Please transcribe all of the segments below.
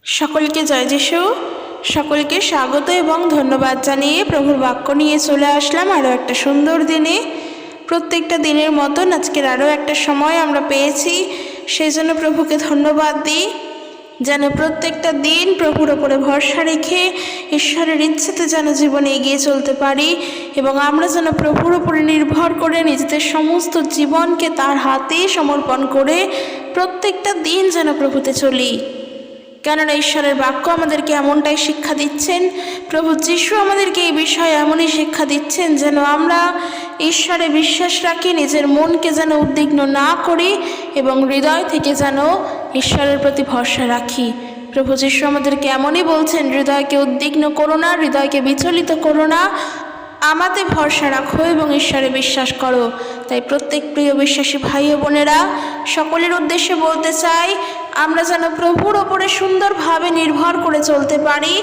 সকলকে জয় যিশু। সকলকে স্বাগত এবং ধন্যবাদ জানিয়ে প্রভুর বাক্য নিয়ে চলে আসলাম আরও একটা সুন্দর দিনে। প্রত্যেকটা দিনের মতন আজকের আরও একটা সময় আমরা পেয়েছি, সেই জন্য প্রভুকে ধন্যবাদ দিই। যেন প্রত্যেকটা দিন প্রভুর ওপরে ভরসা রেখে ঈশ্বরের ইচ্ছেতে যেন জীবনে এগিয়ে চলতে পারি এবং আমরা যেন প্রভুর ওপরে নির্ভর করে নিজেদের সমস্ত জীবনকে তার হাতে সমর্পণ করে প্রত্যেকটা দিন যেন প্রভুতে চলি। কেননা ঈশ্বরের বাক্য আমাদেরকে এমনটাই শিক্ষা দিচ্ছেন, প্রভু যিশু আমাদেরকে এই বিষয়ে এমনই শিক্ষা দিচ্ছেন যেন আমরা ঈশ্বরে বিশ্বাস রাখি, নিজের মনকে যেন উদ্বিগ্ন না করি এবং হৃদয় থেকে যেন ঈশ্বরের প্রতি ভরসা রাখি। প্রভু যিশু আমাদেরকে এমনই বলছেন, হৃদয়কে উদ্বিগ্ন করো না, হৃদয়কে বিচলিত করো না, আমাতে ভরসা রাখো এবং ঈশ্বরে বিশ্বাস করো। তাই প্রত্যেক প্রিয় বিশ্বাসী ভাই ও বোনেরা, সকলের উদ্দেশ্যে বলতে চাই, আমরা যেন প্রভুর ওপরে সুন্দরভাবে নির্ভর করে চলতে পারি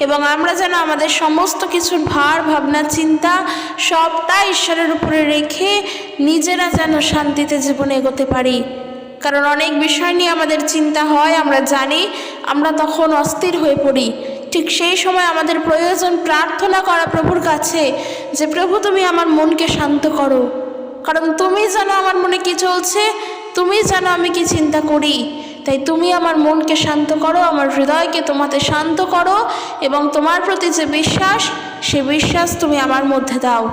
এবং আমরা যেন আমাদের সমস্ত কিছুর ভার ভাবনা চিন্তা সবটা ঈশ্বরের উপরে রেখে নিজেরা যেন শান্তিতে জীবনে এগোতে পারি। কারণ অনেক বিষয় নিয়ে আমাদের চিন্তা হয়, আমরা জানি, আমরা তখন অস্থির হয়ে পড়ি। ঠিক সেই সময় আমাদের প্রয়োজন প্রার্থনা করা প্রভুর কাছে যে প্রভু তুমি আমার মনকে শান্ত করো, কারণ তুমি জানো আমার মনে কি চলছে, তুমি জানো আমি কি চিন্তা করি। তাই তুমি আমার মনকে শান্ত করো, আমার হৃদয়কে তোমাতে শান্ত করো এবং তোমার প্রতি যে বিশ্বাস, সে বিশ্বাস তুমি আমার মধ্যে দাও।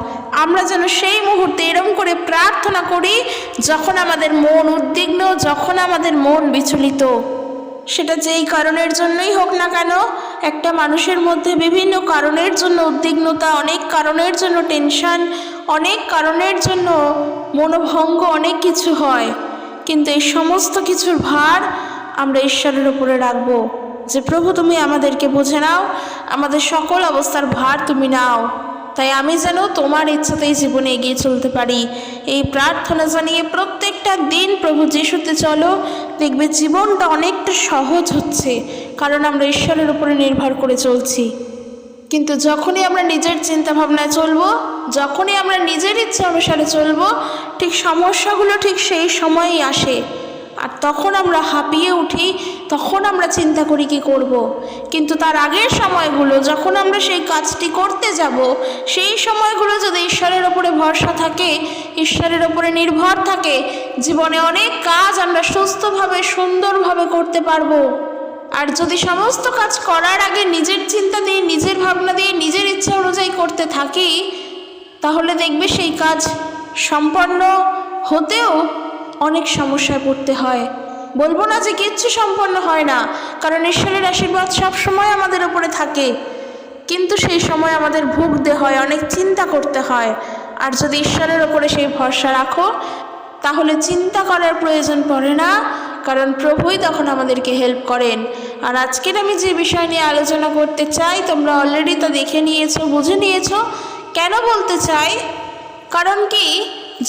আমরা যেন সেই মুহূর্তে এরম করে প্রার্থনা করি যখন আমাদের মন উদ্বিগ্ন, যখন আমাদের মন বিচলিত, সেটা যেই কারণের জন্যই হোক না কেন। একটা মানুষের মধ্যে বিভিন্ন কারণের জন্য উদ্বিগ্নতা, অনেক কারণের জন্য টেনশন, অনেক কারণের জন্য মনোভঙ্গ, অনেক কিছু হয়। কিন্তু এই সমস্ত কিছুর ভার আমরা ঈশ্বরের উপরে রাখবো যে প্রভু তুমি আমাদেরকে বুঝে নাও, আমাদের সকল অবস্থার ভার তুমি নাও। তাই আমি যেন তোমার ইচ্ছাতেই জীবনে এগিয়ে চলতে পারি, এই প্রার্থনা জানিয়ে প্রত্যেকটা দিন প্রভু যিশুতে চলো, দেখবে জীবনটা অনেকটা সহজ হচ্ছে, কারণ আমরা ঈশ্বরের উপরে নির্ভর করে চলছি। কিন্তু যখনই আমরা নিজের চিন্তা ভাবনায় চলবো, যখনই আমরা নিজের ইচ্ছা অনুসারে চলবো, ঠিক সমস্যাগুলো ঠিক সেই সময়ই আসে আর তখন আমরা হাঁপিয়ে উঠি, তখন আমরা চিন্তা করি কি করব। কিন্তু তার আগের সময়গুলো যখন আমরা সেই কাজটি করতে যাব, সেই সময়গুলো যদি ঈশ্বরের ওপরে ভরসা থাকে, ঈশ্বরের ওপরে নির্ভর থাকে, জীবনে অনেক কাজ আমরা সুস্থভাবে সুন্দরভাবে করতে পারবো। আর যদি সমস্ত কাজ করার আগে নিজের চিন্তা দিয়ে, নিজের ভাবনা দিয়ে, নিজের ইচ্ছা অনুযায়ী করতে থাকি, তাহলে দেখবে সেই কাজ সম্পন্ন হতেও অনেক সমস্যায় পড়তে হয়। বলবো না যে কিচ্ছু সম্পন্ন হয় না, কারণ ঈশ্বরের আশীর্বাদ সবসময় আমাদের উপরে থাকে, কিন্তু সেই সময় আমাদের ভুগতে হয়, অনেক চিন্তা করতে হয়। আর যদি ঈশ্বরের ওপরে সেই ভরসা রাখো, তাহলে চিন্তা করার প্রয়োজন পড়ে না, কারণ প্রভুই তখন আমাদেরকে হেল্প করেন। আর আজকের আমি যে বিষয় নিয়ে আলোচনা করতে চাই, তোমরা অলরেডি তা দেখে নিয়েছো, বুঝে নিয়েছো। কেন বলতে চাই? কারণ কি,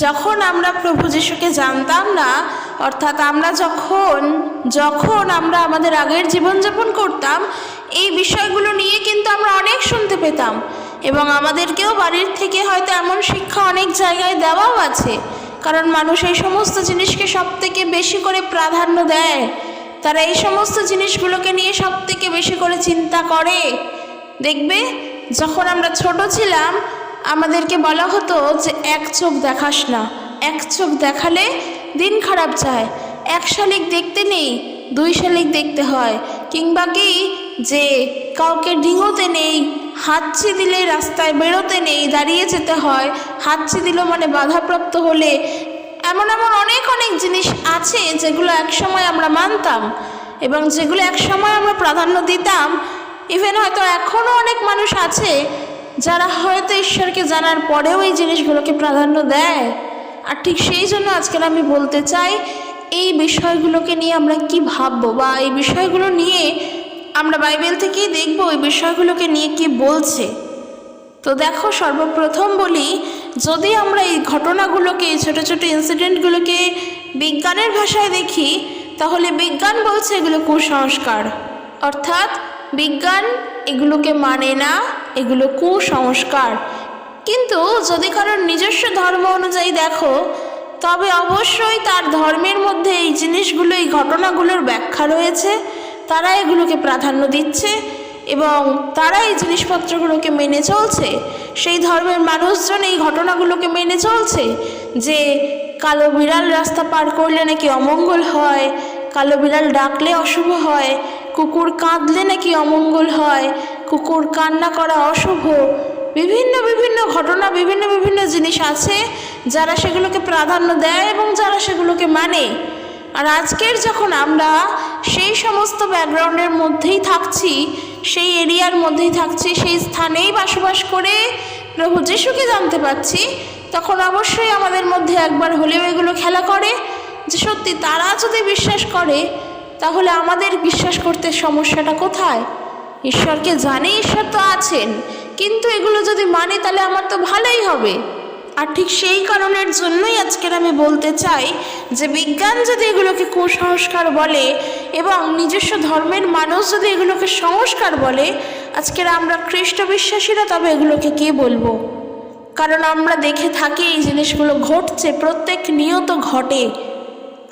যখন আমরা প্রভু যিশুকে জানতাম না, অর্থাৎ আমরা যখন আমরা আমাদের আগের জীবনযাপন করতাম, এই বিষয়গুলো নিয়ে কিন্তু আমরা অনেক শুনতে পেতাম এবং আমাদেরকেও বাড়ির থেকে হয়তো এমন শিক্ষা অনেক জায়গায় দেওয়াও আছে। কারণ মানুষ এই সমস্ত জিনিসকে সবথেকে বেশি করে প্রাধান্য দেয়, তারা এই সমস্ত জিনিসগুলোকে নিয়ে সবথেকে বেশি করে চিন্তা করে। দেখবে যখন আমরা ছোট ছিলাম, আমাদেরকে বলা হতো যে এক চোখ দেখাস না, এক চোখ দেখালে দিন খারাপ যায়, এক শালিক দেখতে নেই, দুই শালিক দেখতে হয়, কিংবা কি যে কাউকে ডিঙোতে নেই, হাঁচি দিলে রাস্তায় বেরোতে নেই, দাঁড়িয়ে যেতে হয়, হাঁচি দিল মানে বাধাপ্রাপ্ত হলে। এমন অনেক জিনিস আছে যেগুলো একসময় আমরা মানতাম এবং যেগুলো একসময় আমরা প্রাধান্য দিতাম। ইভেন হয়তো এখনও অনেক মানুষ আছে যারা হয়তো ঈশ্বরকে জানার পরেও এই জিনিসগুলোকে প্রাধান্য দেয়। আর ঠিক সেই জন্য আজকাল আমি বলতে চাই, এই বিষয়গুলোকে নিয়ে আমরা কি ভাববো, বা এই বিষয়গুলো নিয়ে আমরা বাইবেল থেকেই দেখবো এই বিষয়গুলোকে নিয়ে কি বলছে। তো দেখো, সর্বপ্রথম বলি, যদি আমরা এই ঘটনাগুলোকে, ছোট ছোট ইনসিডেন্টগুলোকে বিজ্ঞানের ভাষায় দেখি, তাহলে বিজ্ঞান বলছে এগুলো কুসংস্কার। অর্থাৎ বিজ্ঞান এগুলোকে মানে না, এগুলো কুসংস্কার। কিন্তু যদি কারোর নিজস্ব ধর্ম অনুযায়ী দেখো, তবে অবশ্যই তার ধর্মের মধ্যে এই জিনিসগুলো, এই ঘটনাগুলোর ব্যাখ্যা রয়েছে, তারা এগুলোকে প্রাধান্য দিচ্ছে এবং তারা এই জিনিসপত্রগুলোকে মেনে চলছে। সেই ধর্মের মানুষজন এই ঘটনাগুলোকে মেনে চলছে যে কালো বিড়াল রাস্তা পার করলে নাকি অমঙ্গল হয়, কালো বিড়াল ডাকলে অশুভ হয়, কুকুর কাঁদলে নাকি অমঙ্গল হয়, কুকুর কান্না করা অশুভ। বিভিন্ন বিভিন্ন ঘটনা, বিভিন্ন বিভিন্ন জিনিস আছে যারা সেগুলোকে প্রাধান্য দেয় এবং যারা সেগুলোকে মানে। আর আজকের যখন আমরা সেই সমস্ত ব্যাকগ্রাউন্ডের মধ্যেই থাকছি, সেই এরিয়ার মধ্যেই থাকছি, সেই স্থানেই বসবাস করে প্রভু যিশুকে জানতে পারছি, তখন অবশ্যই আমাদের মধ্যে একবার হলেও এগুলো খেলা করে যে সত্যি তারা যদি বিশ্বাস করে তাহলে আমাদের বিশ্বাস করতে সমস্যাটা কোথায়? ঈশ্বরকে জানি, ঈশ্বর তো আছেন, কিন্তু এগুলো যদি মানে তাহলে আমার তো ভালোই হবে। আর ঠিক সেই কারণের জন্যই আজকের আমি বলতে চাই যে বিজ্ঞান যদি এগুলোকে কুসংস্কার বলে এবং নিজস্ব ধর্মের মানুষ যদি এগুলোকে সংস্কার বলে, আজকের আমরা খ্রিস্ট বিশ্বাসীরা তবে এগুলোকে কে বলবো? কারণ আমরা দেখে থাকি এই জিনিসগুলো ঘটছে, প্রত্যেক নিয়ত ঘটে,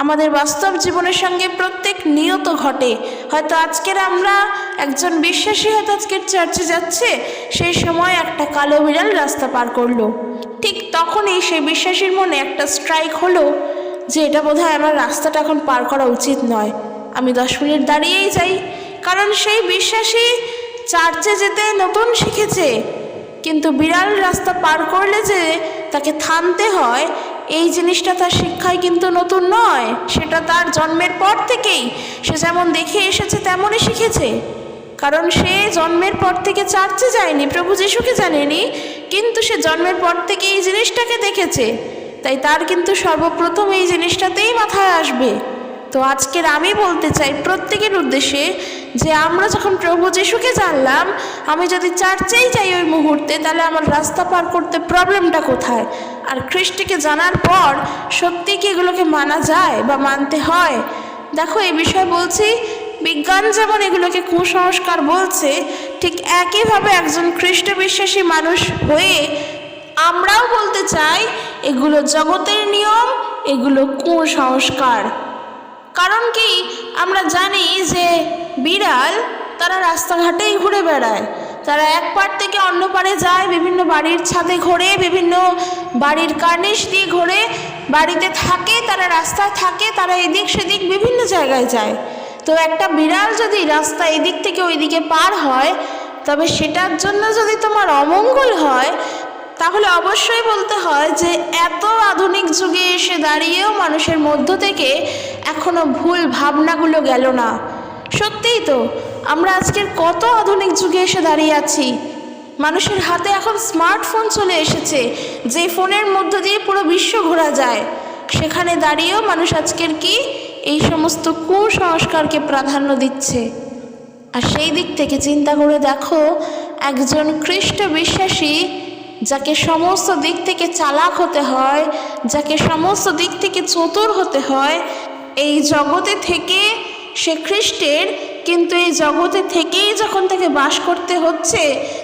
আমাদের বাস্তব জীবনের সঙ্গে প্রত্যেক নিয়ত ঘটে। হয়তো আজকের আমরা একজন বিশ্বাসী হয়তো আজকের চার্চে যাচ্ছে, সেই সময় একটা কালো বিড়াল রাস্তা পার করলো, ঠিক তখনই সেই বিশ্বাসীর মনে একটা স্ট্রাইক হলো যে এটা বোধহয় আমার রাস্তাটা এখন পার করা উচিত নয়, আমি 10 মিনিট দাঁড়িয়েই যাই। কারণ সেই বিশ্বাসী চার্চে যেতে নতুন শিখেছে, কিন্তু বিড়াল রাস্তা পার করলে যে তাকে থামতে হয় এই জিনিসটা তার শিক্ষায় কিন্তু নতুন নয়, সেটা তার জন্মের পর থেকেই সে যেমন দেখে এসেছে তেমনই শিখেছে। কারণ সে জন্মের পর থেকে চার্চে যায়নি, প্রভু যিশুকে জানেনি, কিন্তু সে জন্মের পর থেকে এই জিনিসটাকে দেখেছে, তাই তার কিন্তু সর্বপ্রথম এই জিনিসটাতেই মাথায় আসবে। তো আজকের আমি বলতে চাই প্রত্যেকের উদ্দেশ্যে যে আমরা যখন প্রভু যিশুকে জানলাম, আমি যদি চার্চেই যাই ওই মুহূর্তে, তাহলে আমার রাস্তা পার করতে প্রবলেমটা কোথায়? আর খ্রিস্টকে জানার পর সত্যি কি এগুলোকে মানা যায় বা মানতে হয়? দেখো, এই বিষয়ে বলছি, বিজ্ঞান যেমন এগুলোকে কুসংস্কার বলছে, ঠিক একইভাবে একজন খ্রিস্ট বিশ্বাসী মানুষ হয়ে আমরাও বলতে চাই এগুলো জগতের নিয়ম, এগুলো কুসংস্কার। কারণ কি, আমরা জানি যে বিড়াল তারা রাস্তাঘাটেই ঘুরে বেড়ায়, তারা এক পাড় থেকে অন্য পাড়ে যায়, বিভিন্ন বাড়ির ছাদে ঘোরে, বিভিন্ন বাড়ির কার্নিশ দিয়ে ঘোরে, বাড়িতে থাকে, তারা রাস্তায় থাকে, তারা এদিক সেদিক বিভিন্ন জায়গায় যায়। তো একটা বিড়াল যদি রাস্তা এদিক থেকে ওইদিকে পার হয়, তবে সেটার জন্য যদি তোমার অমঙ্গল হয়, তাহলে অবশ্যই বলতে হয় যে এত আধুনিক যুগে এসে দাঁড়িয়েও মানুষের মধ্য থেকে এখনো ভুল ভাবনাগুলো গেল না। সত্যিই তো, আমরা আজকের কত আধুনিক যুগে এসে দাঁড়িয়ে আছি, মানুষের হাতে এখন স্মার্টফোন চলে এসেছে, যে ফোনের মধ্য দিয়ে পুরো বিশ্ব ঘোরা যায়। সেখানে দাঁড়িয়েও মানুষ আজকের কি এই সমস্ত কুসংস্কারকে প্রাধান্য দিচ্ছে। আর সেই দিক থেকে চিন্তা করে দেখো, একজন খ্রিস্ট বিশ্বাসী যাকে সমস্ত দিক থেকে চালাক হতে হয়, যাকে সমস্ত দিক থেকে চতুর হতে হয়, এই জগতে থেকে সে খ্রিস্টের, কিন্তু এই জগতে থেকেই যখন তাকে বাস করতে হচ্ছে,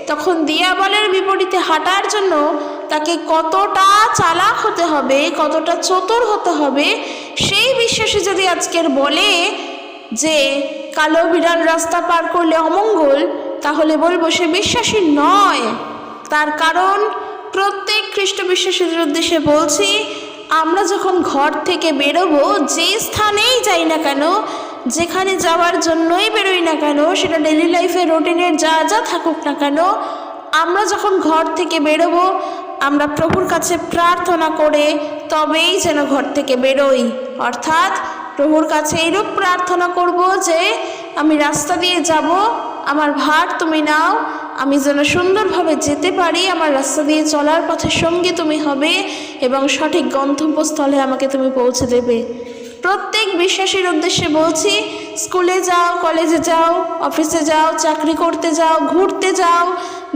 তখন দিয়াবলের বিপরীতে হাঁটার জন্য তাকে কতটা চালাক হতে হবে, কতটা চতুর হতে হবে। সেই বিশ্বাসী যদি আজকের বলে যে কালো বিড়াল রাস্তা পার করলে অমঙ্গল, তাহলে বলবো সে বিশ্বাসী নয়। তার কারণ, প্রত্যেক খ্রিস্ট বিশ্বাসীদের উদ্দেশ্যে বলছি, আমরা যখন ঘর থেকে বেরোবো, যে স্থানেই যাই না কেন, যেখানে যাওয়ার জন্যই বেরোই না কেন, সেটা ডেইলি লাইফের রুটিনের যা যা থাকুক না কেন, আমরা যখন ঘর থেকে বেরোবো, আমরা প্রভুর কাছে প্রার্থনা করে তবেই যেন ঘর থেকে বেরোই। অর্থাৎ প্রভুর কাছে এইরূপ প্রার্থনা করব যে আমি রাস্তা দিয়ে যাব, আমার ভার তুমি নাও, আমি যেন সুন্দরভাবে যেতে পারি, আমার রাস্তা দিয়ে চলার পথে সঙ্গী তুমি হবে এবং সঠিক গন্তব্যস্থলে আমাকে তুমি পৌঁছে দেবে। প্রত্যেক বিশ্বাসীর উদ্দেশ্যে বলছি, স্কুলে যাও, কলেজে যাও, অফিসে যাও, চাকরি করতে যাও, ঘুরতে যাও,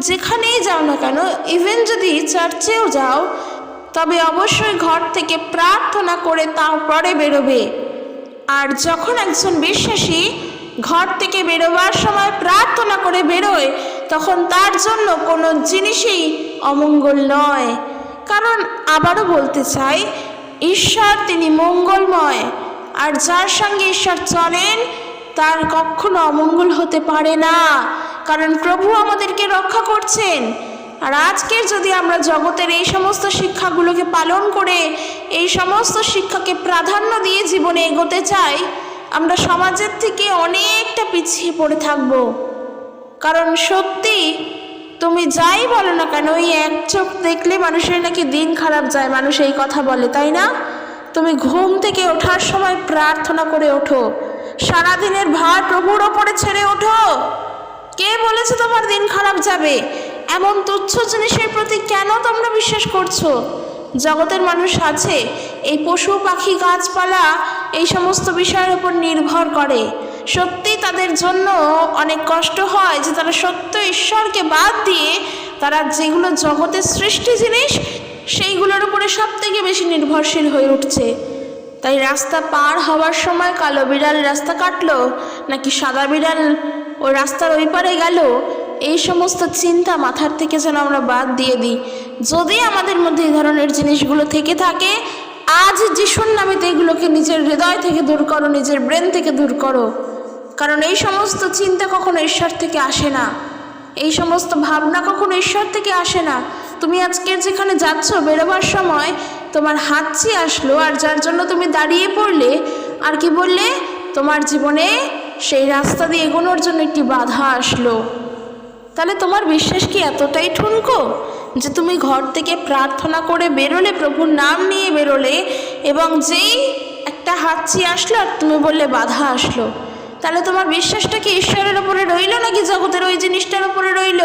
যেখানেই যাও না কেন, ইভেন যদি চার্চেও যাও, তবে অবশ্যই ঘর থেকে প্রার্থনা করে তারপরে বেরোবে। আর যখন একজন বিশ্বাসী ঘর থেকে বেরোবার সময় প্রার্থনা করে বেরোয়, তখন তার জন্য কোনো জিনিসই অমঙ্গল নয়। কারণ আবারও বলতে চাই, ঈশ্বর তিনি মঙ্গলময়, আর যার সঙ্গে ঈশ্বর চলেন তার কখনো অমঙ্গল হতে পারে না, কারণ প্রভু আমাদেরকে রক্ষা করছেন। আর আজকের যদি আমরা জগতের এই সমস্ত শিক্ষাগুলোকে পালন করে এই সমস্ত শিক্ষাকে প্রাধান্য দিয়ে জীবনে এগোতে চাই, আমরা সমাজের থেকে অনেকটা পিছিয়ে পড়ে থাকব। কারণ সত্যি তুমি যাই বলো না কেন, ওই এক চোখ দেখলে মানুষের নাকি দিন খারাপ যায়, মানুষ এই কথা বলে, তাই না? তুমি ঘুম থেকে ওঠার সময় প্রার্থনা করে ওঠো, সারাদিনের ভার প্রভুর ওপরে ছেড়ে ওঠো। কে বলেছে তোমার দিন খারাপ যাবে? এমন তুচ্ছ জিনিসের প্রতি কেন তোমরা বিশ্বাস করছো? জগতের মানুষ আছে, এই পশু পাখি গাছপালা এই সমস্ত বিষয়ের উপর নির্ভর করে। সত্যি তাদের জন্য অনেক কষ্ট হয় যে তারা সত্য ঈশ্বরকে বাদ দিয়ে তারা যেগুলো জগতের সৃষ্টি জিনিস সেইগুলোর উপরে সব থেকে বেশি নির্ভরশীল হয়ে উঠছে। তাই রাস্তা পার হওয়ার সময় কালো বিড়াল রাস্তা কাটলো নাকি সাদা বিড়াল ওই রাস্তার ওই পারে গেল, এই সমস্ত চিন্তা মাথার থেকে যেন আমরা বাদ দিয়ে দিই। যদি আমাদের মধ্যে এই ধরনের জিনিসগুলো থেকে থাকে, আজ যিশুর নামেতে এগুলোকে নিজের হৃদয় থেকে দূর করো, নিজের ব্রেন থেকে দূর করো। কারণ এই সমস্ত চিন্তা কখনো ঈশ্বর থেকে আসে না, এই সমস্ত ভাবনা কখনো ঈশ্বর থেকে আসে না। তুমি আজকের যেখানে যাচ্ছ, বেরোবার সময় তোমার হাঁচি আসলো, আর যার জন্য তুমি দাঁড়িয়ে পড়লে, আর কি বললে, তোমার জীবনে সেই রাস্তা দিয়ে এগোনোর জন্য একটি বাধা আসলো। তাহলে তোমার বিশ্বাস কি এতটাই ঠুনকো যে তুমি ঘর থেকে প্রার্থনা করে বেরোলে, প্রভুর নাম নিয়ে বেরোলে, এবং যেই একটা হাঁচি আসলো আর তুমি বললে বাধা আসলো, তাহলে তোমার বিশ্বাসটা কি ঈশ্বরের ওপরে রইল নাকি জগতের ওই জিনিসটার ওপরে রইল?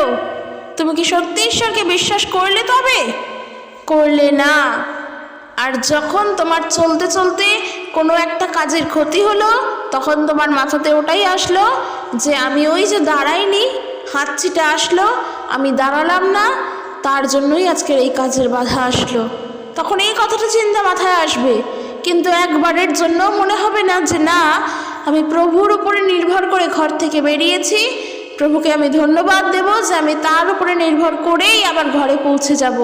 তুমি কি সত্যি ঈশ্বরকে বিশ্বাস করলে? তবে করলে না। আর যখন তোমার চলতে চলতে কোনো একটা কাজের ক্ষতি হলো, তখন তোমার মাথাতে ওটাই আসলো যে আমি ওই যে দাঁড়াইনি, হাঁচিটা আসলো, আমি দাঁড়ালাম না, তার জন্যই আজকের এই কাজের বাধা আসলো। তখন এই কথাটা চিন্তা মাথায় আসবে, কিন্তু একবারের জন্য মনে হবে না যে না, আমি প্রভুর উপরে নির্ভর করে ঘর থেকে বেরিয়েছি, প্রভুকে আমি ধন্যবাদ দেব যে আমি তার উপরে নির্ভর করেই আবার ঘরে পৌঁছে যাব।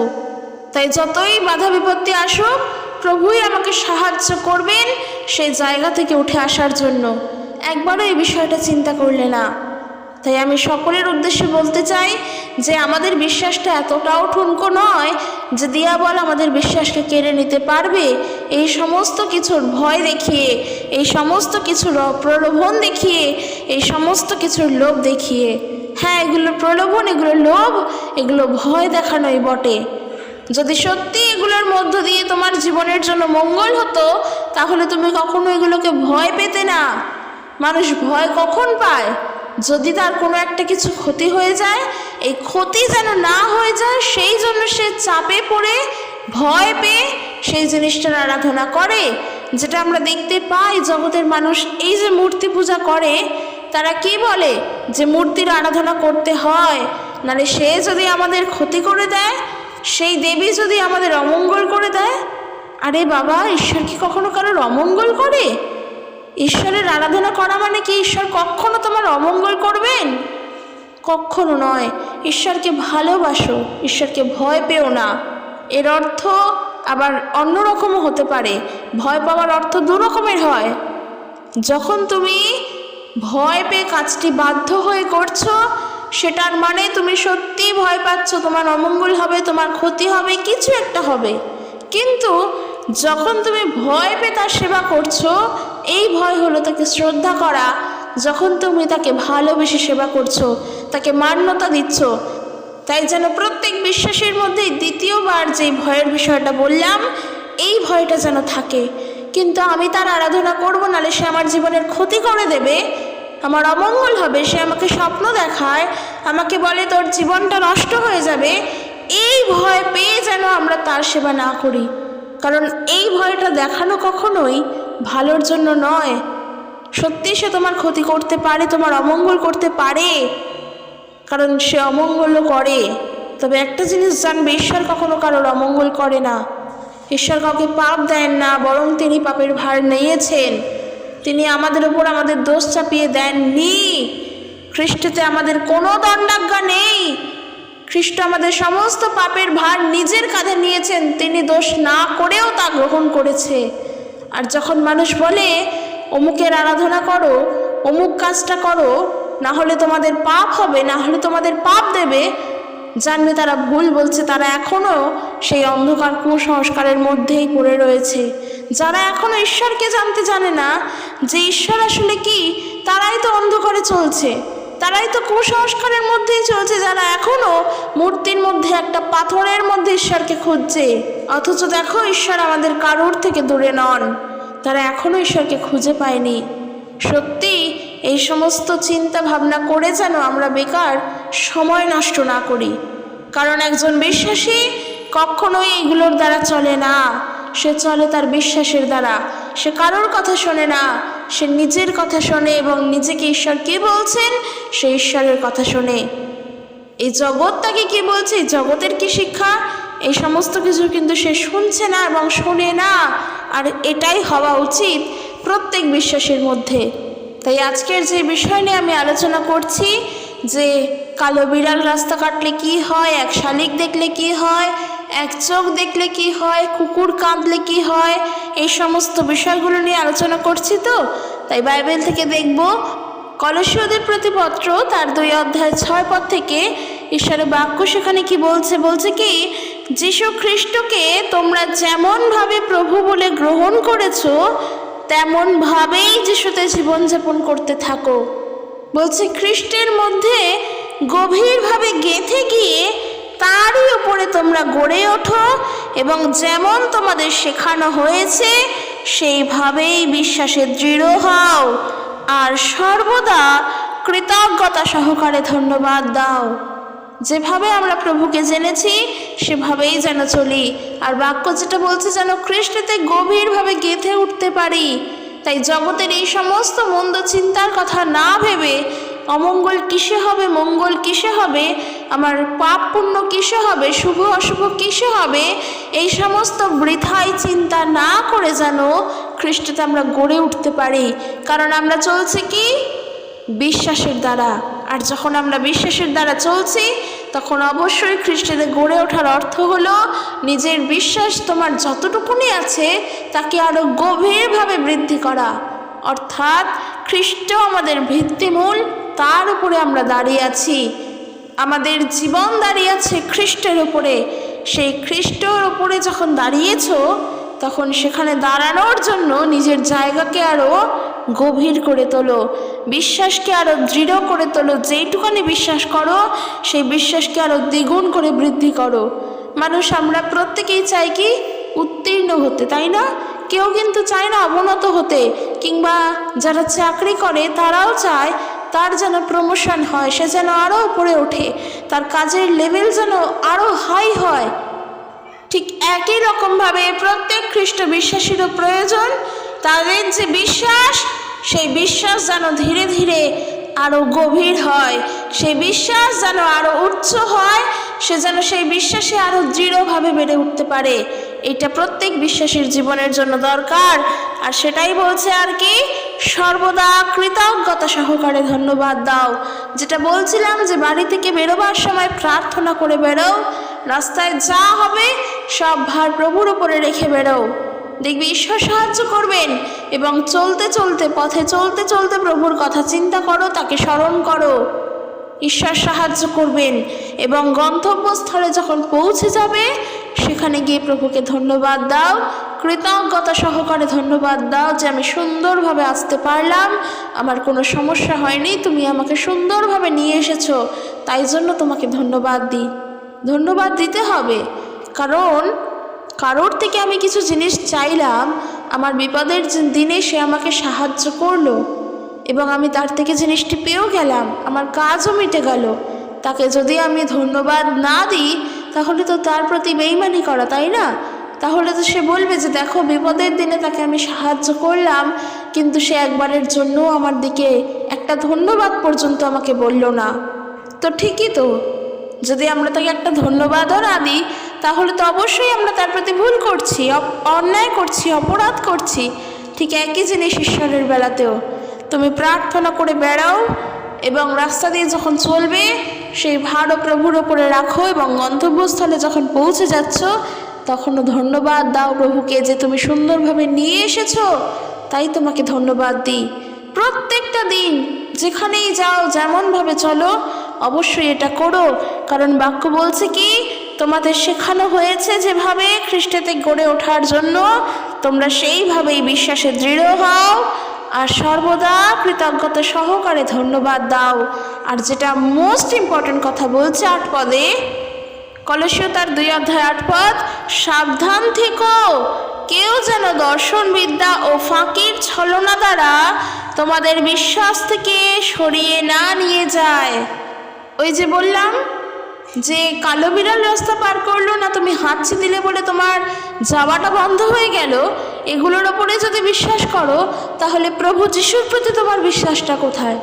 তাই যতই বাধা বিপত্তি আসুক, প্রভুই আমাকে সাহায্য করবেন সেই জায়গা থেকে উঠে আসার জন্য। একবারও এই বিষয়টা চিন্তা করলে না। তাই আমি সকলের উদ্দেশ্যে বলতে চাই যে আমাদের বিশ্বাসটা এতটাও ঠুনকো নয় যে দিয়াবল আমাদের বিশ্বাসকে কেড়ে নিতে পারবে। এই সমস্ত কিছুর ভয় দেখিয়ে, এই সমস্ত কিছুর প্রলোভন দেখিয়ে, এই সমস্ত কিছুর লোভ দেখিয়ে, হ্যাঁ এগুলো প্রলোভন, এগুলো লোভ, এগুলো ভয় দেখানোই বটে। যদি সত্যি এগুলোর মধ্য দিয়ে তোমার জীবনের জন্য মঙ্গল হতো, তাহলে তুমি কখনো এগুলোকে ভয় পেতে না। মানুষ ভয় কখন পায়? যদি তার কোনো একটা কিছু ক্ষতি হয়ে যায়, এই ক্ষতি যেন না হয়ে যায় সেই জন্য সে চাপে পড়ে ভয় পেয়ে সেই জিনিসটার আরাধনা করে। যেটা আমরা দেখতে পাই জগতের মানুষ এই যে মূর্তি পূজা করে, তারা কি বলে যে মূর্তির আরাধনা করতে হয়, নাহলে সে যদি আমাদের ক্ষতি করে দেয়, সেই দেবী যদি আমাদের অমঙ্গল করে দেয়। আরে বাবা, ঈশ্বর কি কখনো কারোর অমঙ্গল করে? ঈশ্বরের আরাধনা করা মানে কি ঈশ্বর কখনো তোমার অমঙ্গল করবেন? কখনো নয়। ঈশ্বরকে ভালোবাসো, ঈশ্বরকে ভয় পেও না। এর অর্থ আবার অন্যরকমও হতে পারে। ভয় পাওয়ার অর্থ দু রকমের হয়। যখন তুমি ভয় পেয়ে কাজটি বাধ্য হয়ে করছো, সেটার মানে তুমি সত্যিই ভয় পাচ্ছ তোমার অমঙ্গল হবে, তোমার ক্ষতি হবে, কিছু একটা হবে। কিন্তু যখন তুমি ভয় পেয়ে তার সেবা করছো, এই ভয় হলো তাকে শ্রদ্ধা করা। যখন তুমি তাকে ভালোবেসে সেবা করছো, তাকে মান্যতা দিচ্ছ। তাই যেন প্রত্যেক বিশ্বাসের মধ্যেই দ্বিতীয়বার যে ভয়ের বিষয়টা বললাম, এই ভয়টা যেন থাকে। কিন্তু আমি তার আরাধনা করবো, নাহলে সে আমার জীবনের ক্ষতি করে দেবে, আমার অমঙ্গল হবে, সে আমাকে স্বপ্ন দেখায়, আমাকে বলে তোর জীবনটা নষ্ট হয়ে যাবে। এই ভয় পেয়ে যেন আমরা তার সেবা না করি। কারণ এই ভয়টা দেখানো কখনোই ভালোর জন্য নয়। সত্যি সে তোমার ক্ষতি করতে পারে, তোমার অমঙ্গল করতে পারে, কারণ সে অমঙ্গলও করে। তবে একটা জিনিস জানবে, ঈশ্বর কখনো কারোর অমঙ্গল করে না। ঈশ্বর কাউকে পাপ দেন না, বরং তিনি পাপের ভার নিয়েছেন। তিনি আমাদের উপর আমাদের দোষ চাপিয়ে দেননি। খ্রিস্টতে আমাদের কোনো দণ্ডাজ্ঞা নেই। খ্রিস্ট আমাদের সমস্ত পাপের ভার নিজের কাঁধে নিয়েছেন, তিনি দোষ না করেও তা গ্রহণ করেছে। আর যখন মানুষ বলে অমুকের আরাধনা করো, অমুক কাজটা করো, না হলে তোমাদের পাপ হবে, না হলে তোমাদের পাপ দেবে, জানবে তারা ভুল বলছে। তারা এখনও সেই অন্ধকার কুসংস্কারের মধ্যেই পড়ে রয়েছে। যারা এখনও ঈশ্বরকে জানতে জানে না যে ঈশ্বর আসলে কি, তারাই তো অন্ধকারে চলছে, তারাই তো কুসংস্কারের মধ্যেই চলছে। যারা এখনও মূর্তির মধ্যে, একটা পাথরের মধ্যে ঈশ্বরকে খুঁজছে, অথচ দেখো ঈশ্বর আমাদের কারোর থেকে দূরে নন, তারা এখনও ঈশ্বরকে খুঁজে পায়নি। সত্যি এই সমস্ত চিন্তা ভাবনা করে যেন আমরা বেকার সময় নষ্ট না করি। কারণ একজন বিশ্বাসী কখনোই এগুলোর দ্বারা চলে না, সে চলে তার বিশ্বাসের দ্বারা। সে কারোর কথা শোনে না, সে নিজের কথা শোনে এবং নিজেকে ঈশ্বর কে বলছেন সে ঈশ্বরের কথা শোনে। এই জগৎ তাকে কি বলছে, এই জগতের কি শিক্ষা, এই সমস্ত কিছু কিন্তু সে শুনছে না এবং শোনে না। আর এটাই হওয়া উচিত প্রত্যেক বিশ্বাসের মধ্যে। তাই আজকের যে বিষয় নিয়ে আমি আলোচনা করছি, যে কালো বিড়াল রাস্তা কাটলে কি হয়, এক শালিক দেখলে কি হয়, এক চোখ দেখলে কি হয়, কুকুর কাঁদলে কি হয়, এই সমস্ত বিষয়গুলো নিয়ে আলোচনা করছি। তো তাই বাইবেল থেকে দেখব কলসীয়দের প্রতি পত্র তার 2 অধ্যায় 6 পদ থেকে ঈশ্বরের বাক্য সেখানে কি বলছে। বলছে কি, যীশু খ্রিস্টকে তোমরা যেমনভাবে প্রভু বলে গ্রহণ করেছো তেমনভাবেই যিশুতে জীবনযাপন করতে থাকো। বলছে খ্রিস্টের মধ্যে গভীরভাবে গেঁথে গিয়ে তারই উপরে তোমরা গড়ে ওঠো এবং যেমন তোমাদের শেখানো হয়েছে সেইভাবেই বিশ্বাসে দৃঢ় হও আর সর্বদা কৃতজ্ঞতা সহকারে ধন্যবাদ দাও। যেভাবে আমরা প্রভুকে জেনেছি সেভাবেই যেন চলি। আর বাক্য যেটা বলছে যেন খ্রিস্টতে গভীরভাবে গেঁথে উঠতে পারি। তাই জগতের এই সমস্ত মন্দ চিন্তার কথা না ভেবে, অমঙ্গল কিসে হবে, মঙ্গল কিসে হবে, আমার পাপ পুণ্য কিসে হবে, শুভ অশুভ কিসে হবে, এই সমস্ত বৃথাই চিন্তা না করে যেন খ্রিস্টতে আমরা গড়ে উঠতে পারি। কারণ আমরা চলছি কি, বিশ্বাসের দ্বারা। আর যখন আমরা বিশ্বাসের দ্বারা চলছি তখন অবশ্যই খ্রিস্টতে গড়ে ওঠার অর্থ হলো নিজের বিশ্বাস তোমার যতটুকুনি আছে তাকে আরও গভীরভাবে বৃদ্ধি করা। অর্থাৎ খ্রিস্ট আমাদের ভিত্তিমূল, তার উপরে আমরা দাঁড়িয়ে আছি, আমাদের জীবন দাঁড়িয়ে আছে খ্রিস্টের উপরে। সেই খ্রিস্টের উপরে যখন দাঁড়িয়েছো তখন সেখানে দাঁড়ানোর জন্য নিজের জায়গাকে আরও গভীর করে তোলো, বিশ্বাসকে আরও দৃঢ় করে তোলো। যেইটুখানি বিশ্বাস করো সেই বিশ্বাসকে আরও দ্বিগুণ করে বৃদ্ধি করো। মানুষ আমরা প্রত্যেকেই চাই কি, উত্তীর্ণ হতে, তাই না? কেউ কিন্তু চায় না অবনত হতে, কিংবা যারা চাকরি করে তারাও চায় তার যেন প্রমোশন হয়, সে যেন আরও উপরে ওঠে, তার কাজের লেভেল যেন আরও হাই হয়। ঠিক একই রকমভাবে প্রত্যেক খ্রিস্ট বিশ্বাসীরও প্রয়োজন তাদের যে বিশ্বাস, সেই বিশ্বাস যেন ধীরে ধীরে আরও গভীর হয়, সেই বিশ্বাস যেন আরও উচ্চ হয়, সে যেন সেই বিশ্বাসে আরও দৃঢ়ভাবে বেড়ে উঠতে পারে। এটা প্রত্যেক বিশ্বাসীর জীবনের জন্য দরকার। আর সেটাই বলছে আর কি, সর্বদা কৃতজ্ঞতা সহকারে ধন্যবাদ দাও। যেটা বলছিলাম যে বাড়ি থেকে বেরোবার সময় প্রার্থনা করে বেরো, রাস্তায় যা হবে সব ভার প্রভুর উপরে রেখে বেরো, দেখবি ঈশ্বর সাহায্য করবেন। এবং চলতে চলতে, পথে চলতে চলতে প্রভুর কথা চিন্তা করো, তাকে স্মরণ করো, ঈশ্বর সাহায্য করবেন। এবং গন্তব্যস্থলে যখন পৌঁছে যাবে সেখানে গিয়ে প্রভুকে ধন্যবাদ দাও, কৃতজ্ঞতা সহকারে ধন্যবাদ দাও যে আমি সুন্দরভাবে আসতে পারলাম, আমার কোনো সমস্যা হয়নি, তুমি আমাকে সুন্দরভাবে নিয়ে এসেছো, তাই জন্য তোমাকে ধন্যবাদ দিই। ধন্যবাদ দিতে হবে, কারণ কারোর থেকে আমি কিছু জিনিস চাইলাম, আমার বিপদের দিনে সে আমাকে সাহায্য করলো এবং আমি তার থেকে জিনিসটি পেয়েও গেলাম, আমার কাজও মিটে গেল। তাকে যদি আমি ধন্যবাদ না দিই তাহলে তো তার প্রতি বেইমানি করা, তাই না? তাহলে তো সে বলবে যে দেখো, বিপদের দিনে তাকে আমি সাহায্য করলাম কিন্তু সে একবারের জন্য আমার দিকে একটা ধন্যবাদ পর্যন্ত আমাকে বলল না। তো ঠিকই তো, যদি আমরা তাকে একটা ধন্যবাদও না দিই তাহলে তো অবশ্যই আমরা তার প্রতি ভুল করছি, অন্যায় করছি, অপরাধ করছি। ঠিক একই জিনিস ঈশ্বরের বেলাতেও। তুমি প্রার্থনা করে বেড়াও এবং রাস্তা দিয়ে যখন চলবে সেই ভারও প্রভুর ওপরে রাখো, এবং গন্তব্যস্থলে যখন পৌঁছে যাচ্ছ তখনও ধন্যবাদ দাও প্রভুকে যে তুমি সুন্দরভাবে নিয়ে এসেছো, তাই তোমাকে ধন্যবাদ দিই। প্রত্যেকটা দিন যেখানেই যাও যেমনভাবে চলো অবশ্যই এটা করো, কারণ বাক্য বলছে কি তোমাদের শেখানো হয়েছে যেভাবে খ্রিস্টেতে গড়ে ওঠার জন্য তোমরা সেইভাবেই বিশ্বাসে দৃঢ় হও আর সর্বদা কৃতজ্ঞতা সহকারে ধন্যবাদ দাও। আর যেটা মোস্ট ইম্পর্টেন্ট কথা বলছে 8 পদে, কলসীয় তার 2 অধ্যায় 8 পদ, সাবধান থেকো কেউ যেন দর্শনবিদ্যা ও ফাঁকির ছলনা দ্বারা তোমাদের বিশ্বাস থেকে সরিয়ে না নিয়ে যায়। ওই যে বললাম যে কালো বিড়াল রাস্তা পার করলো না, তুমি হাঁচি দিলে বলে তোমার যাওয়াটা বন্ধ হয়ে গেল, এগুলোর ওপরে যদি বিশ্বাস করো তাহলে প্রভু যিশুর প্রতি তোমার বিশ্বাসটা কোথায়?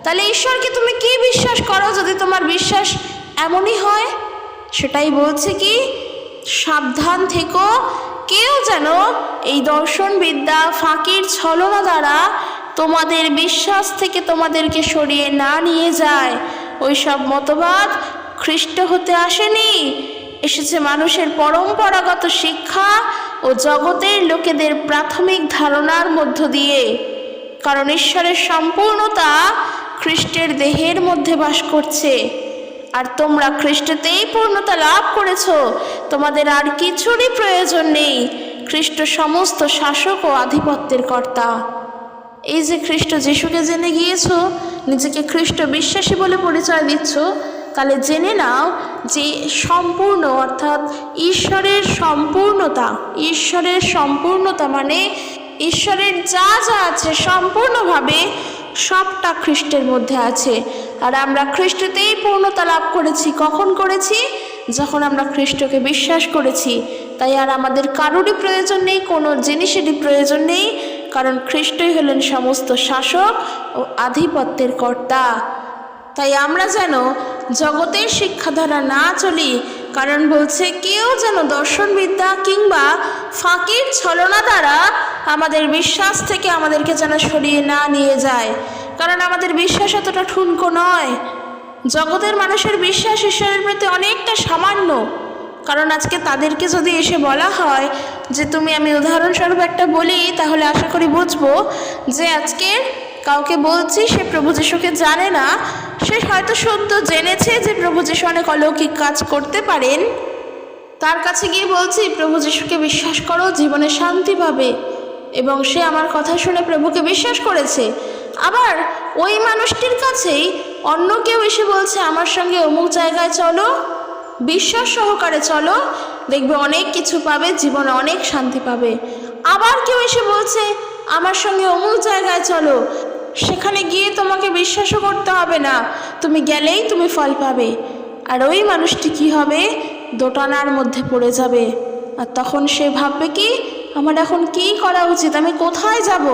তাহলে ঈশ্বরকে তুমি কি বিশ্বাস করো যদি তোমার বিশ্বাস এমনই হয়? সেটাই বলছে কি সাবধান থেকো কেউ যেন এই দর্শনবিদ্যা ফাঁকির ছলনা দ্বারা তোমাদের বিশ্বাস থেকে তোমাদেরকে সরিয়ে না নিয়ে যায়। ওই সব মতবাদ খ্রিস্ট হতে আসেনি, এসেছে মানুষের পরম্পরাগত শিক্ষা ও জগতের লোকেদের প্রাথমিক ধারণার মধ্য দিয়ে। কারণ ঈশ্বরের সম্পূর্ণতা খ্রিস্টের দেহের মধ্যে বাস করছে, আর তোমরা খ্রিস্টেতেই পূর্ণতা লাভ করেছো। তোমাদের আর কিছুরই প্রয়োজন নেই। খ্রিস্ট সমস্ত শাসক ও আধিপত্যের কর্তা। এই যে খ্রিস্ট যিশুকে জেনে গিয়েছো, নিজেকে খ্রিস্ট বিশ্বাসী বলে পরিচয় দিচ্ছ, তাহলে জেনে নাও যে সম্পূর্ণ অর্থাৎ ঈশ্বরের সম্পূর্ণতা মানে ঈশ্বরের যা যা আছে সম্পূর্ণভাবে সবটা খ্রিস্টের মধ্যে আছে। আর আমরা খ্রিস্টতেই পূর্ণতা লাভ করেছি। কখন করেছি? যখন আমরা খ্রিস্টকে বিশ্বাস করেছি। তাই আর আমাদের কারোরই প্রয়োজন নেই, কোনো জিনিসেরই প্রয়োজন নেই, কারণ খ্রিস্টই হলেন সমস্ত শাসক ও আধিপত্যের কর্তা। তাই আমরা যেন জগতের শিক্ষাধারা না চলি, কারণ বলছে কেউ যেন দর্শনবিদ্যা কিংবা ফাঁকির ছলনা দ্বারা আমাদের বিশ্বাস থেকে আমাদেরকে যেন সরিয়ে না নিয়ে যায়। কারণ আমাদের বিশ্বাস এতটা ঠুনকো নয়। জগতের মানুষের বিশ্বাস ঈশ্বরের প্রতি অনেকটা সামান্য। কারণ আজকে তাদেরকে যদি এসে বলা হয় যে আমি উদাহরণস্বরূপ একটা বলি, তাহলে আশা করি বুঝবো যে আজকে কাউকে বলছি সে প্রভু যিশুকে জানে না, সে হয়তো সত্য জেনেছে যে প্রভু যিশু অনেক অলৌকিক কাজ করতে পারেন, তার কাছে গিয়ে বলছি প্রভু যিশুকে বিশ্বাস করো, জীবনে শান্তি পাবে, এবং সে আমার কথা শুনে প্রভুকে বিশ্বাস করেছে। আবার ওই মানুষটির কাছেই অন্য কেউ এসে বলছে আমার সঙ্গে অমুক জায়গায় চলো, বিশ্বাস সহকারে চলো, দেখবে অনেক কিছু পাবে, জীবনে অনেক শান্তি পাবে। আবার কেউ এসে বলছে আমার সঙ্গে অমুক জায়গায় চলো, সেখানে গিয়ে তোমাকে বিশ্বাসও করতে হবে না, তুমি গেলেই তুমি ফল পাবে। আর ওই মানুষটি কি হবে? দোটানার মধ্যে পড়ে যাবে। আর তখন সে ভাববে কি আমার এখন কি করা উচিত, আমি কোথায় যাব?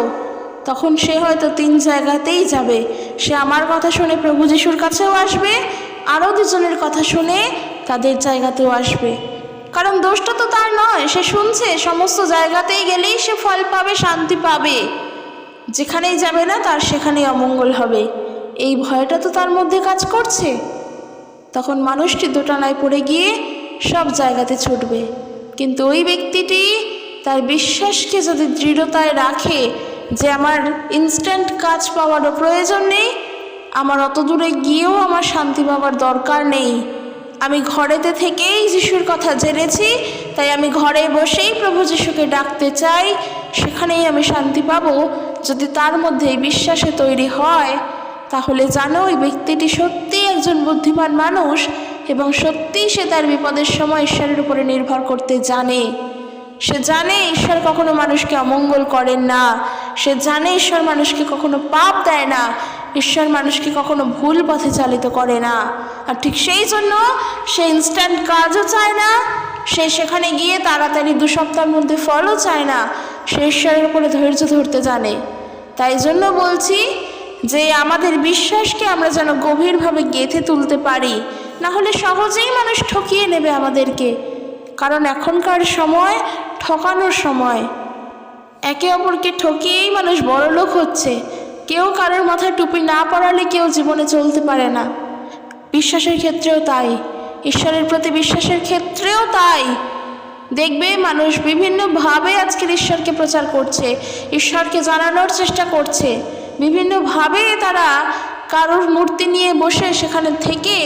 তখন সে হয়তো 3 জায়গাতেই যাবে। সে আমার কথা শুনে প্রভু যিশুর কাছেও আসবে, আরও 2 জনের কথা শুনে তাদের জায়গাতেও আসবে। কারণ দোষটা তো তার নয়, সে শুনছে সমস্ত জায়গাতেই গেলেই সে ফল পাবে, শান্তি পাবে, যেখানেই যাবে না তার সেখানেই অমঙ্গল হবে, এই ভয়টা তো তার মধ্যে কাজ করছে। তখন মানুষটি দোটানায় পড়ে গিয়ে সব জায়গাতে ছুটবে। কিন্তু ওই ব্যক্তিটি তার বিশ্বাসকে যদি দৃঢ়তায় রাখে যে আমার ইনস্ট্যান্ট কাজ পাওয়ারও প্রয়োজন নেই, আমার অত দূরে গিয়েও আমার শান্তি পাওয়ার দরকার নেই, আমি ঘরেতে থেকেই যিশুর কথা জেনেছি, তাই আমি ঘরে বসেই প্রভু যিশুকে ডাকতে চাই, সেখানেই আমি শান্তি পাবো, যদি তার মধ্যে এই বিশ্বাসে তৈরি হয়, তাহলে জানো ওই ব্যক্তিটি সত্যিই একজন বুদ্ধিমান মানুষ এবং সত্যিই সে তার বিপদের সময় ঈশ্বরের উপরে নির্ভর করতে জানে। সে জানে ঈশ্বর কখনো মানুষকে অমঙ্গল করেন না, সে জানে ঈশ্বর মানুষকে কখনো পাপ দেয় না, ঈশ্বর মানুষকে কখনো ভুল পথে চালিত করে না। আর ঠিক সেই জন্য সে ইনস্ট্যান্ট কাজও চায় না, সে সেখানে গিয়ে তাড়াতাড়ি 2 সপ্তাহের মধ্যে ফলও চায় না, সে ঈশ্বরের উপরে ধৈর্য ধরতে জানে। তাই জন্য বলছি যে আমাদের বিশ্বাসকে আমরা যেন গভীরভাবে গেঁথে তুলতে পারি, না হলে সহজেই মানুষ ঠকিয়ে নেবে আমাদেরকে। কারণ এখনকার সময় ঠকানোর সময়, একে অপরকে ঠকিয়েই মানুষ বড়লোক হচ্ছে। কেউ কারোর মাথায় টুপি না পরালে কেউ জীবনে চলতে পারে না। বিশ্বাসের ক্ষেত্রেও তাই, ঈশ্বরের প্রতি বিশ্বাসের ক্ষেত্রেও তাই। দেখবে মানুষ বিভিন্নভাবে আজকের ঈশ্বরকে প্রচার করছে, ঈশ্বরকে জানানোর চেষ্টা করছে, বিভিন্নভাবে তারা কারোর মূর্তি নিয়ে বসে সেখানে থেকে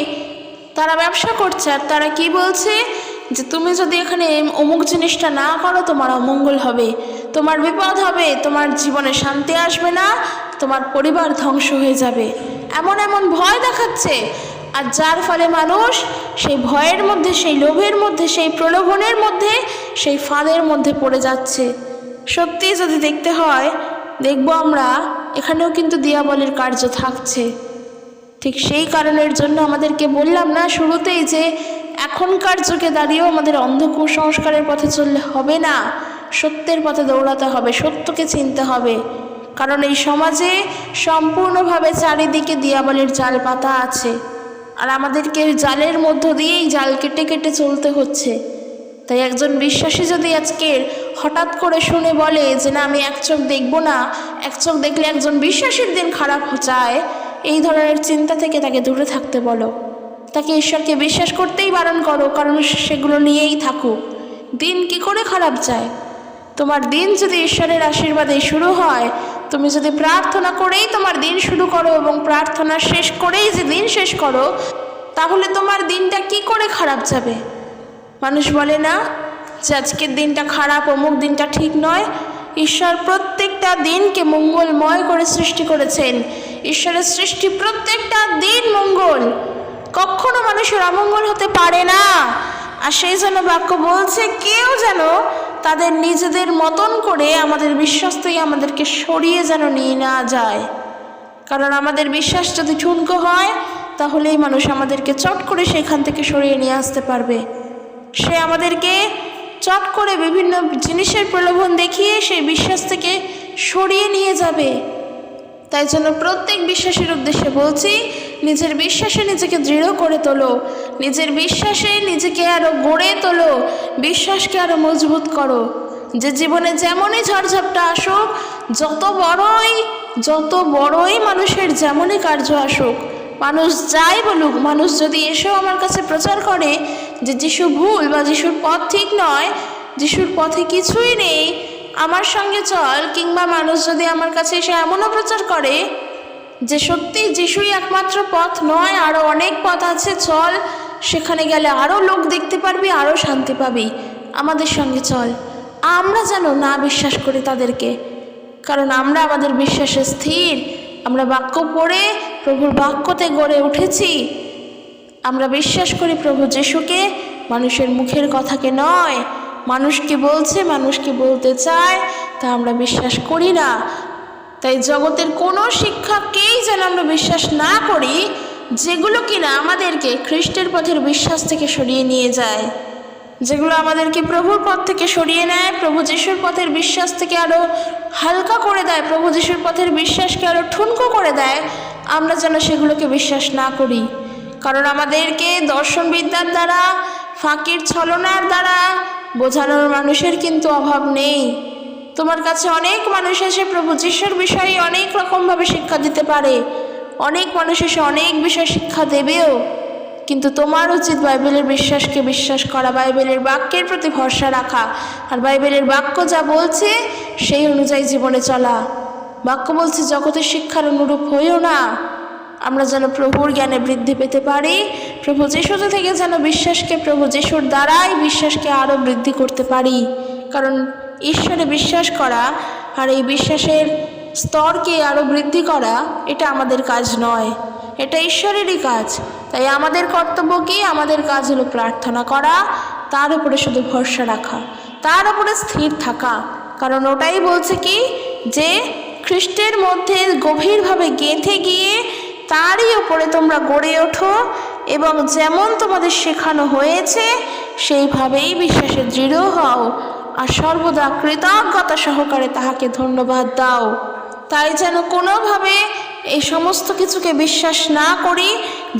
তারা ব্যবসা করছে। আর তারা কি বলছে যে তুমি যদি এখানে অমুক জিনিসটা না করো তোমার অমঙ্গল হবে, তোমার বিপদ হবে, তোমার জীবনে শান্তি আসবে না, তোমার পরিবার ধ্বংস হয়ে যাবে, এমন এমন ভয় দেখাচ্ছে। আর যার ফলে মানুষ সেই ভয়ের মধ্যে, সেই লোভের মধ্যে, সেই প্রলোভনের মধ্যে, সেই ফাঁদের মধ্যে পড়ে যাচ্ছে। সত্যি যদি দেখতে হয়, দেখব আমরা এখানেও কিন্তু দিয়াবলের কার্য থাকছে। ঠিক সেই কারণের জন্য আমাদেরকে বললাম না শুরুতেই যে এখনকার যুগে দাঁড়িয়েও আমাদের অন্ধ কুসংস্কারের পথে চললে হবে না, সত্যের পথে দৌড়াতে হবে, সত্যকে চিনতে হবে। কারণ এই সমাজে সম্পূর্ণভাবে চারিদিকে দিয়াবলের জাল পাতা আছে, আর আমাদেরকে জালের মধ্য দিয়েই জাল কেটে কেটে চলতে হচ্ছে। তাই একজন বিশ্বাসী যদি আজকের হঠাৎ করে শুনে বলে যে না আমি এক চোখ দেখব না, এক চোখ দেখলে একজন বিশ্বাসীর দিন খারাপ যায়, এই ধরনের চিন্তা থেকে তাকে দূরে থাকতে বলো। তাকে ঈশ্বরকে বিশ্বাস করতেই বারণ করো, কারণ সেগুলো নিয়েই থাকুক। দিন কি করে খারাপ যায়? তোমার দিন যদি ঈশ্বরের আশীর্বাদে শুরু হয়, তুমি যদি প্রার্থনা করেই তোমার দিন শুরু করো এবং প্রার্থনা শেষ করেই যে দিন শেষ করো, তাহলে তোমার দিনটা কি করে খারাপ যাবে? মানুষ বলে না যে আজকের দিনটা খারাপ, অমুক দিনটা ঠিক নয়। ঈশ্বর প্রত্যেকটা দিনকে মঙ্গলময় করে সৃষ্টি করেছেন। ঈশ্বরের সৃষ্টি প্রত্যেকটা দিন মঙ্গল, কখনো মানুষের অমঙ্গল হতে পারে না। আর সেই জন্য বাক্য বলছে কেউ যেন তাদের নিজেদের মতন করে আমাদের বিশ্বাস থেকে আমাদেরকে সরিয়ে যেন নিয়ে না যায়। কারণ আমাদের বিশ্বাস যদি ঠুনকো হয়, তাহলেই মানুষ আমাদেরকে চট করে সেখান থেকে সরিয়ে নিয়ে আসতে পারবে। সে আমাদেরকে চট করে বিভিন্ন জিনিসের প্রলোভন দেখিয়ে সেই বিশ্বাস থেকে সরিয়ে নিয়ে যাবে। তাই জন্য প্রত্যেক বিশ্বাসীর উদ্দেশ্যে বলছি, নিজের বিশ্বাসে নিজেকে দৃঢ় করে তোলো, নিজের বিশ্বাসে নিজেকে আরও গড়ে তোলো, বিশ্বাসকে আরও মজবুত করো। যে জীবনে যেমনই ঝড়ঝাপটা আসুক, যত বড়ই মানুষের যেমনই কার্য আসুক, মানুষ যাই বলুক, মানুষ যদি এসেও আমার কাছে প্রচার করে যে যিশু ভুল বা যিশুর পথ ঠিক নয়, যিশুর পথে কিছুই নেই, আমার সঙ্গে চল, কিংবা মানুষ যদি আমার কাছে এসে এমনও প্রচার করে যে সত্যি যিশুই একমাত্র পথ নয়, আরও অনেক পথ আছে, চল সেখানে গেলে আরও লোক দেখতে পারবি, আরও শান্তি পাবি, আমাদের সঙ্গে চল, আমরা যেন না বিশ্বাস করি তাদেরকে। কারণ আমরা আমাদের বিশ্বাসে স্থির, আমরা বাক্য পড়ে প্রভুর বাক্যতে গড়ে উঠেছি। আমরা বিশ্বাস করি প্রভু যিশুকে, মানুষের মুখের কথাকে নয়, মানুষকে বলছে, মানুষকে বলতে চায় তা আমরা বিশ্বাস করি না। তাই জগতের কোনো শিক্ষাকেই যেন আমরা বিশ্বাস না করি যেগুলো কিনা আমাদেরকে খ্রিস্টের পথের বিশ্বাস থেকে সরিয়ে নিয়ে যায়, যেগুলো আমাদেরকে প্রভুর পথ থেকে সরিয়ে নেয়, প্রভু যিশুর পথের বিশ্বাস থেকে আরও হালকা করে দেয়, প্রভু যিশুর পথের বিশ্বাসকে আরও ঠুনকো করে দেয়। আমরা যেন সেগুলোকে বিশ্বাস না করি। কারণ আমাদেরকে দর্শনবিদ্যার দ্বারা, ফাঁকির ছলনার দ্বারা বোঝানোর মানুষের কিন্তু অভাব নেই। তোমার কাছে অনেক মানুষ এসে প্রভু যিশুর বিষয়ে অনেক রকমভাবে শিক্ষা দিতে পারে, অনেক মানুষ এসে অনেক বিষয় শিক্ষা দেবেও, কিন্তু তোমার উচিত বাইবেলের বিশ্বাসকে বিশ্বাস করা, বাইবেলের বাক্যের প্রতি ভরসা রাখা, আর বাইবেলের বাক্য যা বলছে সেই অনুযায়ী জীবনে চলা। বাক্য বলছে জগতের শিক্ষার অনুরূপ হইও না। আমরা যেন প্রভুর জ্ঞানে বৃদ্ধি পেতে পারি, প্রভু যিশুতে থেকে যেন বিশ্বাসকে, প্রভু যিশুর দ্বারাই বিশ্বাসকে আরও বৃদ্ধি করতে পারি। কারণ ঈশ্বরে বিশ্বাস করা আর এই বিশ্বাসের স্তরকে আরও বৃদ্ধি করা এটা আমাদের কাজ নয়, এটা ঈশ্বরেরই কাজ। তাই আমাদের কর্তব্য কি? আমাদের কাজ হলো প্রার্থনা করা, তার উপরে শুধু ভরসা রাখা, তার উপরে স্থির থাকা। কারণ ওটাই বলছে কি যে খ্রিস্টের মধ্যে গভীরভাবে গেঁথে গিয়ে তারই উপরে তোমরা গড়ে ওঠো এবং যেমন তোমাদের শেখানো হয়েছে সেইভাবেই বিশ্বাসে দৃঢ় হও, আর সর্বদা কৃতজ্ঞতা সহকারে তাহাকে ধন্যবাদ দাও। তাই যেন কোনোভাবে এই সমস্ত কিছুকে বিশ্বাস না করি,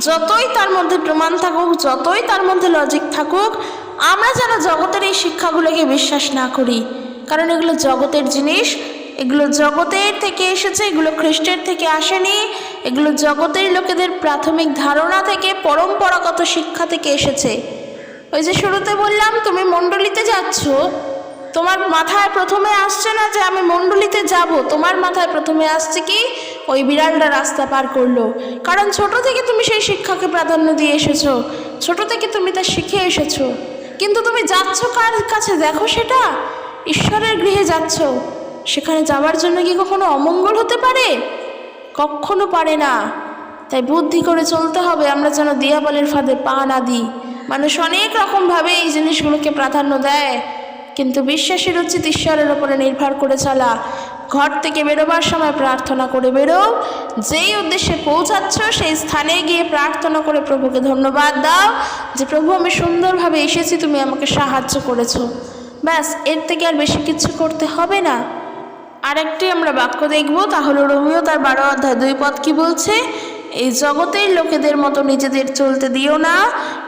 যতই তার মধ্যে প্রমাণ থাকুক, যতই তার মধ্যে লজিক থাকুক, আমরা যেন জগতের এই শিক্ষাগুলোকে বিশ্বাস না করি। কারণ এগুলো জগতের জিনিস, এগুলো জগতের থেকে এসেছে, এগুলো খ্রিস্টের থেকে আসেনি, এগুলো জগতের লোকেদের প্রাথমিক ধারণা থেকে, পরম্পরাগত শিক্ষা থেকে এসেছে। ওই যে শুরুতে বললাম, তুমি মণ্ডলীতে যাচ্ছ, তোমার মাথায় প্রথমে আসছে না যে আমি মণ্ডলীতে যাব, তোমার মাথায় প্রথমে আসছে কি ওই বিড়ালটা রাস্তা পার করলো, কারণ ছোট থেকে তুমি সেই শিক্ষাকে প্রাধান্য দিয়ে এসেছো, ছোট থেকে তুমি তা শিখে এসেছো। কিন্তু তুমি যাচ্ছ কার কাছে দেখো, সেটা ঈশ্বরের গৃহে যাচ্ছ। সেখানে যাওয়ার জন্য কি কখনো অমঙ্গল হতে পারে? কখনো পারে না। তাই বুদ্ধি করে চলতে হবে, আমরা যেন দিয়াবলের ফাঁদে পা না দিই। মানুষ অনেক রকমভাবে এই জিনিসগুলোকে প্রাধান্য দেয়, কিন্তু বিশ্বাসীর উচিত ঈশ্বরের ওপরে নির্ভর করে চলা। ঘর থেকে বেরোবার সময় প্রার্থনা করে বেরো, যেই উদ্দেশ্যে পৌঁছাচ্ছ সেই স্থানে গিয়ে প্রার্থনা করে প্রভুকে ধন্যবাদ দাও যে প্রভু আমি সুন্দরভাবে এসেছি, তুমি আমাকে সাহায্য করেছো। ব্যাস, এর থেকে আর বেশি কিছু করতে হবে না। আরেকটি আমরা বাক্য দেখব, তা হলো রোমীয় তার 12 অধ্যায় 2 পদ কি বলছে? এই জগতের লোকেদের মতো নিজেদের চলতে দিও না,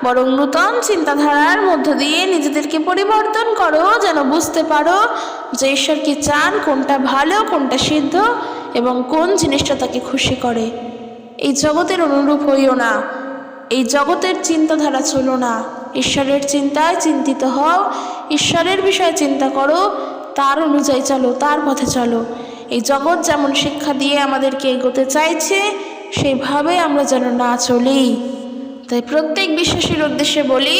বরং নূতন চিন্তাধারার মধ্য দিয়ে নিজেদেরকে পরিবর্তন করো, যেন বুঝতে পারো যে ঈশ্বর কি চান, কোনটা ভালো, কোনটা সিদ্ধ এবং কোন জিনিসটা তাকে খুশি করে। এই জগতের অনুরূপ হইও না, এই জগতের চিন্তাধারা চলো না, ঈশ্বরের চিন্তায় চিন্তিত হও, ঈশ্বরের বিষয়ে চিন্তা করো, তার অনুযায়ী চলো, তার পথে চলো। এই জগৎ যেমন শিক্ষা দিয়ে আমাদেরকে এগোতে চাইছে, সেইভাবে আমরা যেন না চলি। তাই প্রত্যেক বিশ্বাসীর উদ্দেশ্যে বলি,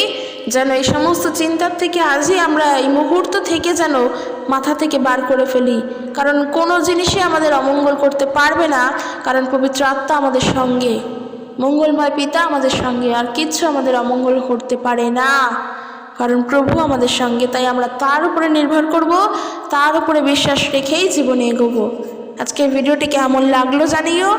যেন এই সমস্ত চিন্তার থেকে আজই আমরা এই মুহূর্ত থেকে যেন মাথা থেকে বার করে ফেলি। কারণ কোনো জিনিসই আমাদের অমঙ্গল করতে পারবে না, কারণ পবিত্র আত্মা আমাদের সঙ্গে, মঙ্গলময় পিতা আমাদের সঙ্গে, আর কিচ্ছু আমাদের অমঙ্গল করতে পারে না, কারণ প্রভু আমাদের সঙ্গে। তাই আমরা তার উপরে নির্ভর করব, তার উপরে বিশ্বাস রেখেই জীবনে এগোবো। আজকের ভিডিওটি কেমন লাগলো জানিও,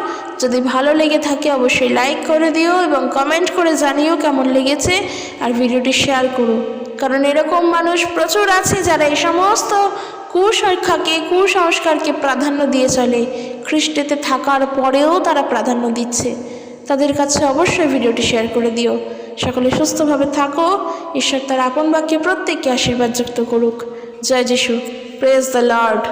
যদি ভালো লেগে থাকে অবশ্যই লাইক করে দিও এবং কমেন্ট করে জানিও কেমন লেগেছে, আর ভিডিওটি শেয়ার করো। কারণ এরকম মানুষ প্রচুর আছে যারা এই সমস্ত কুশিক্ষাকে, কুসংস্কারকে প্রাধান্য দিয়ে চলে, খ্রিস্টেতে থাকার পরেও তারা প্রাধান্য দিচ্ছে। তাদের কাছে অবশ্যই ভিডিওটি শেয়ার করে দিও। সকলে সুস্থভাবে থাকো, ঈশ্বর তার আপন বাক্যে প্রত্যেককে আশীর্বাদ যুক্ত করুক। জয় যিশু, প্রেজ দ্য লর্ড।